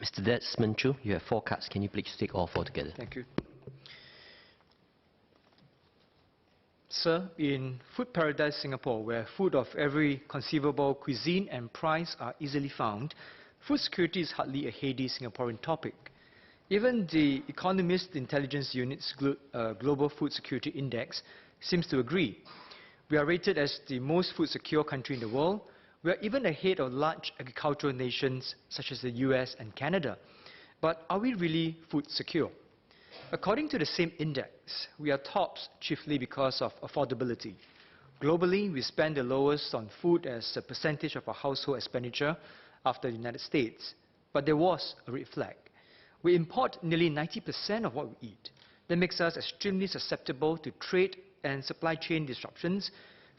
Mr. Desmond Choo, you have 4 cards. Can you please take all 4 together? Thank you. Sir, in food paradise Singapore, where food of every conceivable cuisine and price are easily found, food security is hardly a heady Singaporean topic. Even the Economist Intelligence Unit's Global Food Security Index seems to agree. We are rated as the most food secure country in the world. We are even ahead of large agricultural nations such as the US and Canada. But are we really food secure? According to the same index, we are tops chiefly because of affordability. Globally, we spend the lowest on food as a percentage of our household expenditure after the United States. But there was a red flag. We import nearly 90% of what we eat. That makes us extremely susceptible to trade and supply chain disruptions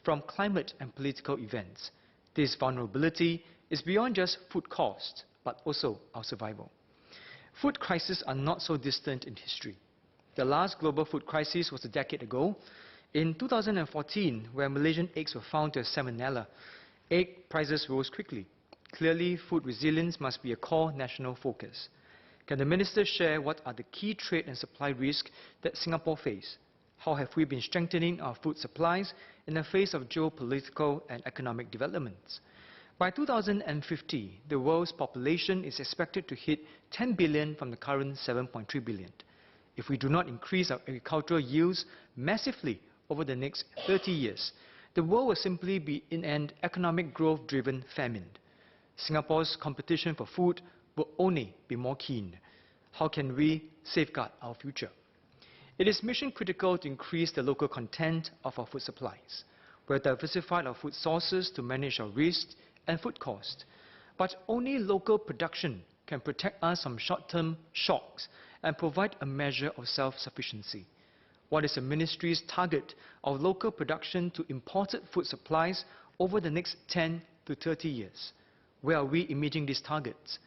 from climate and political events. This vulnerability is beyond just food cost, but also our survival. Food crises are not so distant in history. The last global food crisis was a decade ago. In 2014, where Malaysian eggs were found to have salmonella, egg prices rose quickly. Clearly, food resilience must be a core national focus. Can the Minister share what are the key trade and supply risks that Singapore face? How have we been strengthening our food supplies in the face of geopolitical and economic developments? By 2050, the world's population is expected to hit 10 billion from the current 7.3 billion. If we do not increase our agricultural yields massively over the next 30 years, the world will simply be in an economic growth-driven famine. Singapore's competition for food will only be more keen. How can we safeguard our future? It is mission critical to increase the local content of our food supplies. We have diversified our food sources to manage our risks and food cost. But only local production can protect us from short-term shocks and provide a measure of self-sufficiency. What is the Ministry's target of local production to imported food supplies over the next 10 to 30 years? Where are we in meeting these targets?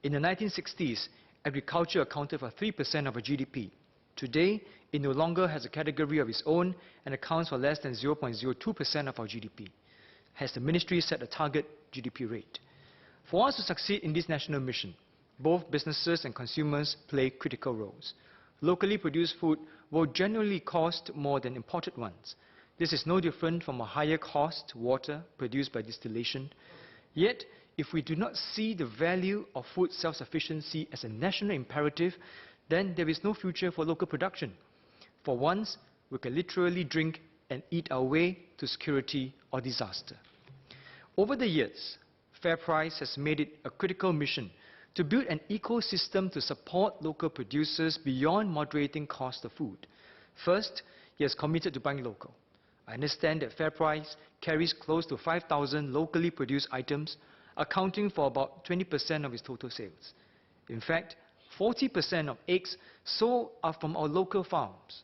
In the 1960s, agriculture accounted for 3% of our GDP. Today, it no longer has a category of its own and accounts for less than 0.02% of our GDP. Has the Ministry set a target GDP rate? For us to succeed in this national mission, both businesses and consumers play critical roles. Locally produced food will generally cost more than imported ones. This is no different from a higher cost water produced by distillation. Yet, if we do not see the value of food self-sufficiency as a national imperative, then there is no future for local production. For once, we can literally drink and eat our way to security or disaster. Over the years, FairPrice has made it a critical mission to build an ecosystem to support local producers beyond moderating cost of food. First, he has committed to buying local. I understand that FairPrice carries close to 5,000 locally produced items, accounting for about 20% of its total sales. In fact, 40% of eggs sold are from our local farms.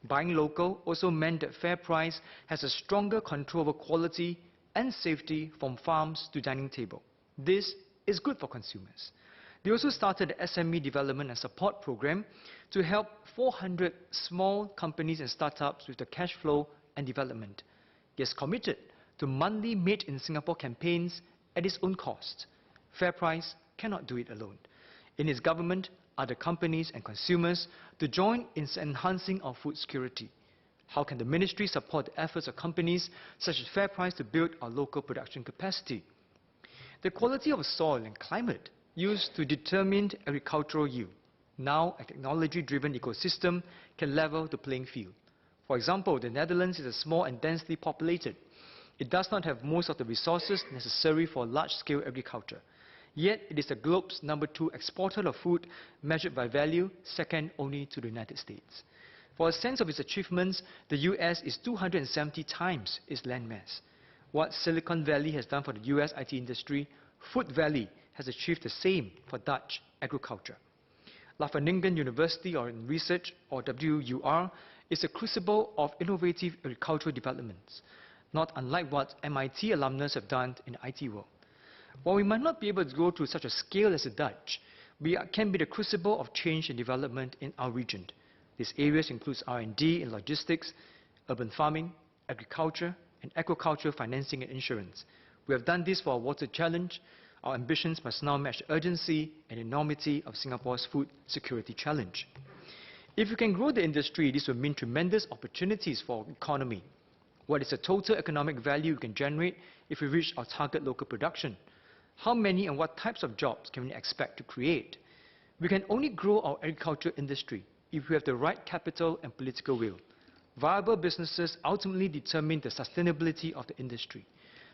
Buying local also meant that FairPrice has a stronger control over quality and safety from farms to dining table. This is good for consumers. They also started the SME Development and Support Program to help 400 small companies and startups with the cash flow and development. He has committed to monthly Made in Singapore campaigns at its own cost. FairPrice cannot do it alone. In its government are the companies and consumers to join in enhancing our food security. How can the Ministry support the efforts of companies such as FairPrice to build our local production capacity? The quality of soil and climate used to determine agricultural yield. Now, a technology-driven ecosystem can level the playing field. For example, the Netherlands is small and densely populated. It does not have most of the resources necessary for large-scale agriculture. Yet, it is the globe's #2 exporter of food, measured by value, second only to the United States. For a sense of its achievements, the US is 270 times its landmass. What Silicon Valley has done for the US IT industry, Food Valley has achieved the same for Dutch agriculture. Wageningen University or in Research, or WUR, is a crucible of innovative agricultural developments, not unlike what MIT alumnus have done in the IT world. While we might not be able to go to such a scale as the Dutch, we can be the crucible of change and development in our region. These areas include R&D in logistics, urban farming, agriculture, and aquaculture financing and insurance. We have done this for our water challenge, Our ambitions must now match the urgency and enormity of Singapore's food security challenge. If we can grow the industry, this will mean tremendous opportunities for our economy. What is the total economic value we can generate if we reach our target local production? How many and what types of jobs can we expect to create? We can only grow our agriculture industry if we have the right capital and political will. Viable businesses ultimately determine the sustainability of the industry.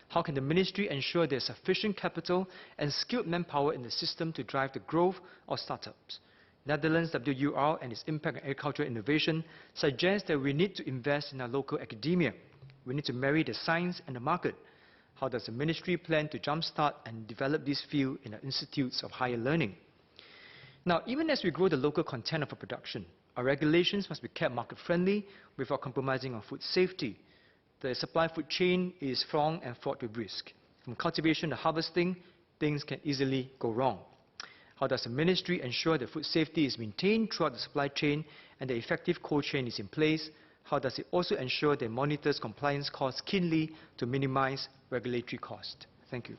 How can the ministry ensure there is sufficient capital and skilled manpower in the system to drive the growth of startups? Netherlands WUR and its impact on agricultural innovation suggests that we need to invest in our local academia. We need to marry the science and the market. How does the ministry plan to jumpstart and develop this field in our institutes of higher learning? Now, even as we grow the local content of our production, our regulations must be kept market-friendly without compromising on food safety. The supply food chain is fraught and fraught with risk. From cultivation to harvesting, things can easily go wrong. How does the ministry ensure that food safety is maintained throughout the supply chain and the effective cold chain is in place? How does it also ensure that it monitors compliance costs keenly to minimize regulatory costs? Thank you.